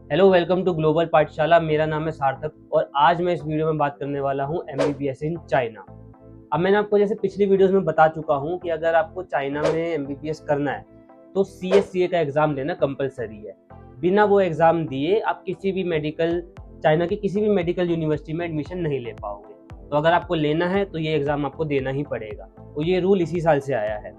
Hello, welcome to global पाठशाला। मेरा नाम है सार्थक और आज मैं इस वीडियो में बात करने वाला हूँ एमबीबीएस इन चाइना। अब मैंने आपको जैसे पिछली वीडियोस में बता चुका हूँ कि अगर आपको चाइना में एमबीबीएस करना है तो सीएससीए का एग्ज़ाम देना कंपलसरी है। बिना वो एग्ज़ाम दिए आप किसी भी मेडिकल चाइना की किसी भी मेडिकल यूनिवर्सिटी में एडमिशन नहीं ले पाओगे। तो अगर आपको लेना है तो ये एग्ज़ाम आपको देना ही पड़ेगा। तो ये रूल इसी साल से आया है।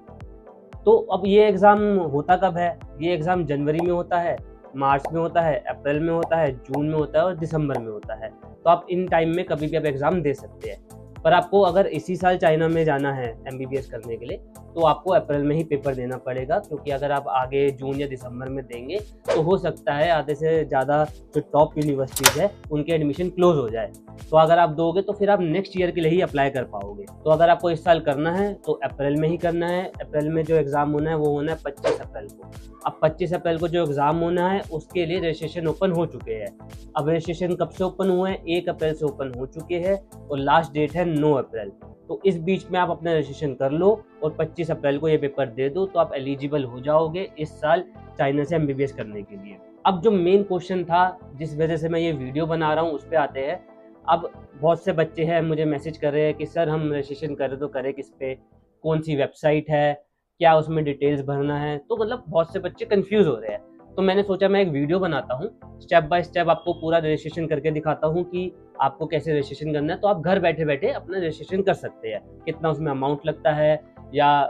तो अब ये एग्ज़ाम होता कब है? ये एग्ज़ाम जनवरी में होता है, मार्च में होता है, अप्रैल में होता है, जून में होता है और दिसंबर में होता है। तो आप इन टाइम में कभी भी आप एग्ज़ाम दे सकते हैं। पर आपको अगर इसी साल चाइना में जाना है एमबीबीएस करने के लिए तो आपको अप्रैल में ही पेपर देना पड़ेगा, क्योंकि अगर आप आगे जून या दिसंबर में देंगे तो हो सकता है आधे से ज़्यादा जो टॉप यूनिवर्सिटीज़ है उनके एडमिशन क्लोज़ हो जाए। तो अगर आप दोगे तो फिर आप नेक्स्ट ईयर के लिए ही अप्लाई कर पाओगे। तो अगर आपको इस साल करना है तो अप्रैल में ही करना है। अप्रैल में जो एग्ज़ाम होना है वो होना है 25 अप्रैल को। अब 25 अप्रैल को जो एग्ज़ाम होना है उसके लिए रजिस्ट्रेशन ओपन हो चुके हैं। अब रजिस्ट्रेशन कब से ओपन हुए हैं? 1 अप्रैल से ओपन हो चुके हैं और लास्ट डेट है 9 अप्रैल। तो इस बीच में आप अपना रजिस्ट्रेशन कर लो और 25 अप्रैल को ये पेपर दे दो तो आप एलिजिबल हो जाओगे इस साल चाइना से एमबीबीएस करने के लिए। अब जो मेन क्वेश्चन था जिस वजह से मैं ये वीडियो बना रहा हूँ उस पे आते हैं। अब बहुत से बच्चे हैं मुझे मैसेज कर रहे हैं कि सर हम रजिस्ट्रेशन करें तो करें किस पे, कौन सी वेबसाइट है, क्या उसमें डिटेल्स भरना है। तो मतलब बहुत से बच्चे कंफ्यूज हो रहे हैं। तो मैंने सोचा मैं एक वीडियो बनाता हूँ, स्टेप बाय स्टेप आपको पूरा रजिस्ट्रेशन करके दिखाता हूँ कि आपको कैसे रजिस्ट्रेशन करना है। तो आप घर बैठे बैठे अपना रजिस्ट्रेशन कर सकते हैं। कितना उसमें अमाउंट लगता है या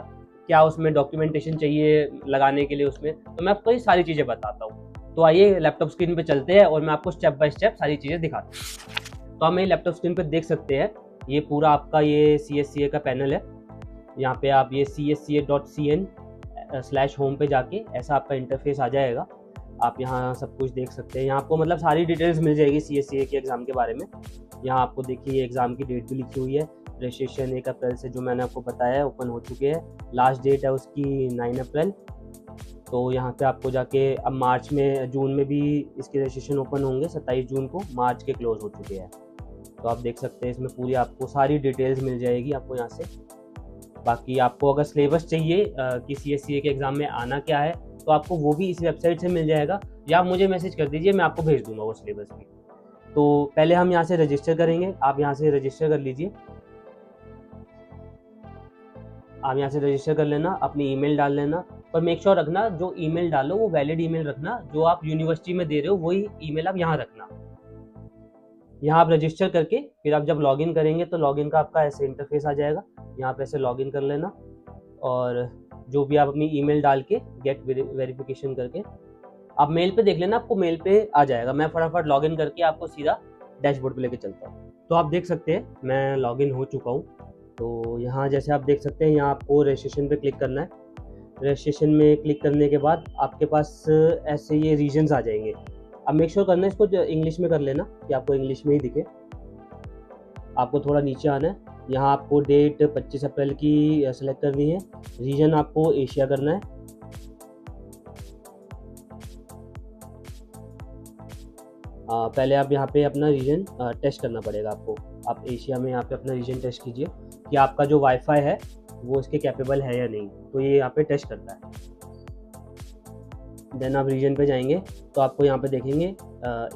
क्या उसमें डॉक्यूमेंटेशन चाहिए लगाने के लिए उसमें, तो मैं आपको ये सारी चीज़ें बताता हूँ। तो आइए लैपटॉप स्क्रीन पे चलते हैं और मैं आपको स्टेप बाय स्टेप सारी चीज़ें दिखाता हूँ। तो आप मेरी लैपटॉप स्क्रीन पे देख सकते हैं, ये पूरा आपका ये CSCA का पैनल है। यहाँ पे आप ये csca.cn/home पे जाके ऐसा आपका इंटरफेस आ जाएगा। आप यहाँ सब कुछ देख सकते हैं। यहाँ आपको मतलब सारी डिटेल्स मिल जाएगी CSCA के एग्ज़ाम के बारे में। यहाँ आपको देखिए एग्ज़ाम की डेट भी लिखी हुई है। रजिस्ट्रेशन 1 अप्रैल से जो मैंने आपको बताया है ओपन हो चुके हैं। लास्ट डेट है उसकी 9 अप्रैल। तो यहाँ पे आपको जाके अब मार्च में जून में भी इसके रजिस्ट्रेशन ओपन होंगे 27 जून को। मार्च के क्लोज़ हो चुके हैं। तो आप देख सकते हैं इसमें पूरी आपको सारी डिटेल्स मिल जाएगी आपको यहाँ से। बाकी आपको अगर सिलेबस चाहिए कि CSCA के एग्ज़ाम में आना क्या है तो आपको वो भी इस वेबसाइट से मिल जाएगा, या आप मुझे मैसेज कर दीजिए, मैं आपको भेज दूँगा वो सिलेबस भी। तो पहले हम यहाँ से रजिस्टर करेंगे। आप यहाँ से रजिस्टर कर लीजिए। आप यहाँ से रजिस्टर कर लेना, अपनी ईमेल डाल लेना। पर मेक श्योर रखना जो ईमेल डालो वो वैलिड ईमेल रखना, जो आप यूनिवर्सिटी में दे रहे हो वही ईमेल आप यहाँ रखना। यहाँ आप रजिस्टर करके फिर आप जब लॉगिन करेंगे तो लॉगिन का आपका ऐसे इंटरफेस आ जाएगा। यहाँ पे ऐसे लॉगिन कर लेना और जो भी आप अपनी ईमेल डाल के गेट वेरिफिकेशन करके आप मेल पे देख लेना, आपको मेल पे आ जाएगा। मैं फटाफट लॉगिन करके आपको सीधा डैशबोर्ड पे लेके चलता हूँ। तो आप देख सकते हैं मैं लॉगिन हो चुका हूँ। तो यहाँ जैसे आप देख सकते हैं यहाँ आपको रजिस्ट्रेशन पे क्लिक करना है। रजिस्ट्रेशन में क्लिक करने के बाद आपके पास ऐसे ये रीजन्स आ जाएंगे। अब मेक श्योर करना है इसको इंग्लिश में कर लेना कि आपको इंग्लिश में ही दिखे। आपको थोड़ा नीचे आना है। यहाँ आपको डेट 25 अप्रैल की सेलेक्ट करनी है। रीजन आपको एशिया करना है। पहले आप यहाँ पे अपना रीजन टेस्ट करना पड़ेगा आपको। आप एशिया में यहाँ पे अपना रीजन टेस्ट कीजिए कि आपका जो वाईफाई है वो इसके कैपेबल है या नहीं। तो ये यहाँ पे टेस्ट करता है। देन आप रीजन पे जाएंगे तो आपको यहाँ पे देखेंगे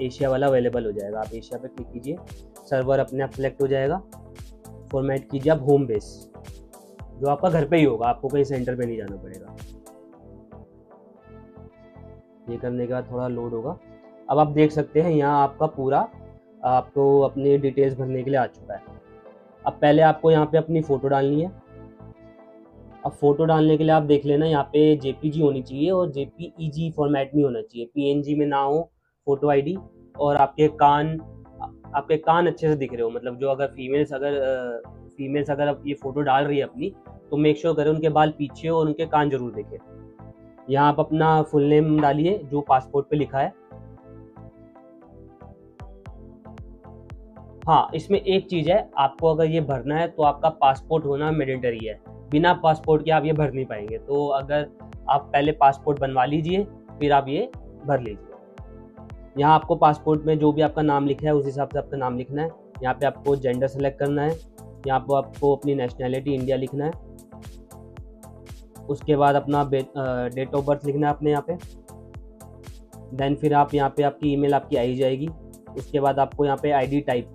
एशिया वाला अवेलेबल हो जाएगा। आप एशिया पे क्लिक कीजिए, सर्वर अपने आप सेलेक्ट हो जाएगा। फॉर्मेट कीजिए आप होम बेस, जो आपका घर पे ही होगा, आपको कहीं सेंटर पे नहीं जाना पड़ेगा। ये करने के बाद थोड़ा लोड होगा। अब आप देख सकते हैं यहाँ आपका पूरा आपको अपनी डिटेल्स भरने के लिए आ चुका है। अब पहले आपको यहाँ पे अपनी फ़ोटो डालनी है। अब फ़ोटो डालने के लिए आप देख लेना यहाँ पे JPG होनी चाहिए और JPEG फॉर्मेट में होना चाहिए, PNG में ना हो फ़ोटो आईडी। और आपके कान अच्छे से दिख रहे हो, मतलब जो अगर फीमेल्स अगर अब ये फ़ोटो डाल रही है अपनी तो मेक श्योर करें उनके बाल पीछे और उनके कान जरूर दिखे। यहाँ आप अपना फुल नेम डालिए जो पासपोर्ट पे लिखा है। हाँ, इसमें एक चीज़ है, आपको अगर ये भरना है तो आपका पासपोर्ट होना मैंडेटरी है। बिना पासपोर्ट के आप ये भर नहीं पाएंगे। तो अगर आप पहले पासपोर्ट बनवा लीजिए फिर आप ये भर लीजिए। यहाँ आपको पासपोर्ट में जो भी आपका नाम लिखा है उस हिसाब से आपका नाम लिखना है। यहाँ पे आपको जेंडर सेलेक्ट करना है। यहाँ पे आपको अपनी नेशनैलिटी इंडिया लिखना है। उसके बाद अपना डेट ऑफ बर्थ लिखना है अपने यहाँ पे। देन फिर आप यहाँ पे आपकी ईमेल आपकी आई जाएगी। उसके बाद आपको यहाँ पे आईडी टाइप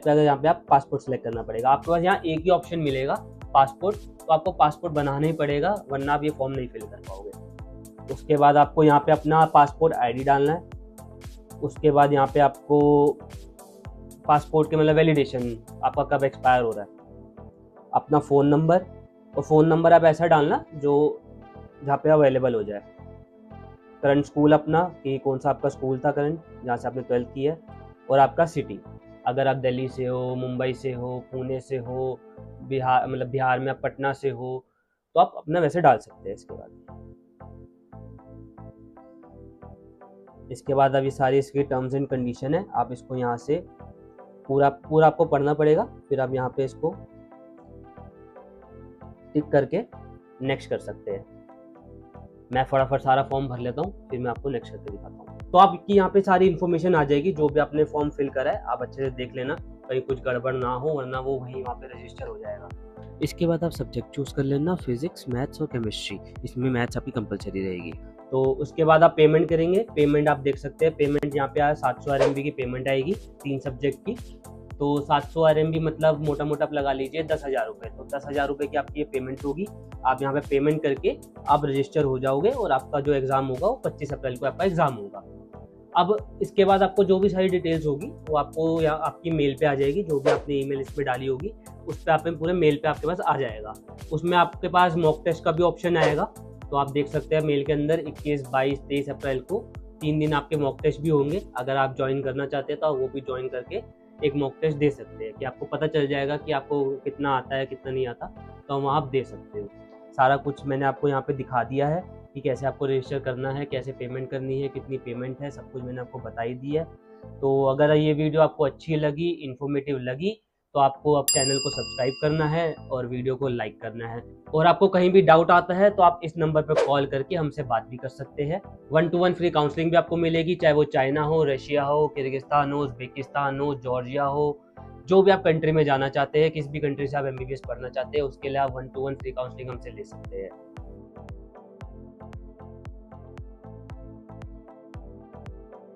का यहाँ पे आप पासपोर्ट सेलेक्ट करना पड़ेगा। आपके पास यहाँ एक ही ऑप्शन मिलेगा पासपोर्ट, तो आपको पासपोर्ट बनाना ही पड़ेगा वरना आप ये फॉर्म नहीं फिल कर पाओगे। उसके बाद आपको यहाँ पे अपना पासपोर्ट आईडी डालना है। उसके बाद यहाँ पे आपको पासपोर्ट के मतलब वैलिडेशन आपका कब एक्सपायर हो रहा है, अपना फ़ोन नंबर, और फ़ोन नंबर आप ऐसा डालना जो जहाँ पे अवेलेबल हो जाए। करंट स्कूल अपना कि कौन सा आपका स्कूल था करंट जहाँ से आपने 12th की है, और आपका सिटी, अगर आप दिल्ली से हो, मुंबई से हो, पुणे से हो, बिहार मतलब बिहार में आप पटना से हो तो आप अपना वैसे डाल सकते हैं। इसके बाद अब ये सारी इसकी टर्म्स एंड कंडीशन है, आप इसको यहाँ से पूरा आपको पढ़ना पड़ेगा। फिर आप यहाँ पे इसको टिक करके नेक्स्ट कर सकते हैं। मैं फटाफट सारा फॉर्म भर लेता हूँ, फिर मैं आपको नेक्स्ट करके दिखाता हूँ। तो आपकी यहाँ पे सारी इन्फॉर्मेशन आ जाएगी, जो भी आपने फॉर्म फिल करा है आप अच्छे से देख लेना, कहीं कुछ गड़बड़ ना हो, वरना वो वहीं वहाँ पे रजिस्टर हो जाएगा। इसके बाद आप सब्जेक्ट चूज कर लेना, फिजिक्स, मैथ्स और केमिस्ट्री। इसमें मैथ्स आपकी कंपलसरी रहेगी। तो उसके बाद आप पेमेंट करेंगे। पेमेंट आप देख सकते हैं, पेमेंट यहाँ पे 700 RMB की पेमेंट आएगी 3 सब्जेक्ट की। तो 700 RMB मतलब मोटा मोटा आप लगा लीजिए 10,000 रुपये। तो 10,000 रुपये की आपकी ये पेमेंट होगी। आप यहाँ पे पेमेंट करके आप रजिस्टर हो जाओगे और आपका जो एग्ज़ाम होगा वो 25 अप्रैल को आपका एग्ज़ाम होगा। अब इसके बाद आपको जो भी सारी डिटेल्स होगी वो आपको यहाँ आपकी मेल पे आ जाएगी। जो भी आपने ईमेल इस पर डाली होगी उस पर आप पूरे मेल पे आपके पास आ जाएगा। उसमें आपके पास मॉक टेस्ट का भी ऑप्शन आएगा। तो आप देख सकते हैं मेल के अंदर 21, 22, 23 अप्रैल को 3 दिन आपके मॉक टेस्ट भी होंगे। अगर आप ज्वाइन करना चाहते हैं तो वो भी ज्वाइन करके एक मॉक टेस्ट दे सकते हैं कि आपको पता चल जाएगा कि आपको कितना आता है कितना नहीं आता, तो वहाँ आप दे सकते हो। सारा कुछ मैंने आपको यहाँ पे दिखा दिया है कि कैसे आपको रजिस्टर करना है, कैसे पेमेंट करनी है, कितनी पेमेंट है, सब कुछ मैंने आपको बता ही दी है। तो अगर ये वीडियो आपको अच्छी लगी, इन्फॉर्मेटिव लगी, तो आपको अब चैनल को सब्सक्राइब करना है और वीडियो को लाइक करना है। और आपको कहीं भी डाउट आता है तो आप इस नंबर पर कॉल करके हमसे बात भी कर सकते हैं। 1-to-1 फ्री काउंसलिंग भी आपको मिलेगी, चाहे वो चाइना हो, रशिया हो, किर्गिस्तान हो, उज़्बेकिस्तान हो, जॉर्जिया हो, जो भी आप कंट्री में जाना चाहते हैं, किसी भी कंट्री से आप MBBS पढ़ना चाहते हैं, उसके लिए आप 1-to-1 फ्री काउंसलिंग हमसे ले सकते हैं।